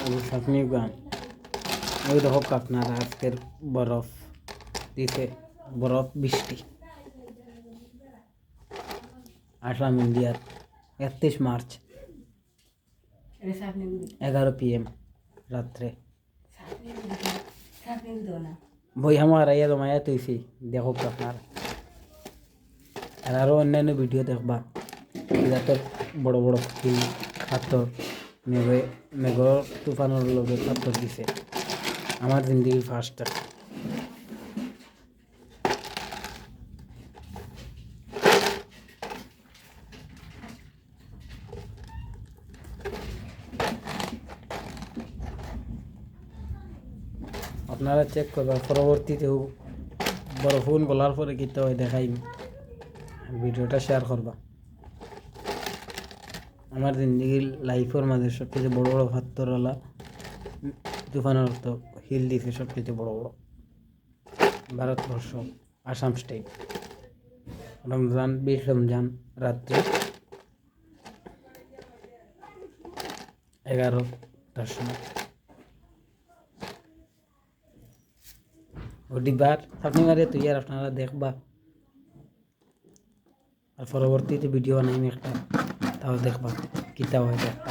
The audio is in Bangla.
আপনি গান ওই দেখো আপনারা আজকের বরফ দিতে বরফ বৃষ্টি আসলাম ইন্ডিয়ার 31 মার্চ 11 PM রাত্রে বই আমার আইয়া জমায়া তৈছি দেখো আপনার আর আরও অন্যান্য ভিডিও দেখবা যাতে বড় বড় ফুল পাথর মেঘর তুফানোর লগে পাথর দিছে আমার জিন্দগি ফার্স্ট আপনারা চেক করবার পরবর্তীতেও বড় ফোন গলার পরে কিতে হয় দেখাই ভিডিওটা শেয়ার করবা আমার জিন্দগির লাইফের মাঝে সবচেয়ে বড় বড় পাথরওয়ালা তুফানের তো হিল দিছে সবচেয়ে বড় বড় ভারতবর্ষ আসাম স্টেট রমজান 20 রমজান রাত্রে 11টার সময় ওটিবার আপনি মারে তুই আর আপনারা দেখবা আর পরবর্তীতে ভিডিও বানাইনি একটা তাও দেখবা কিতা হয় দেখবা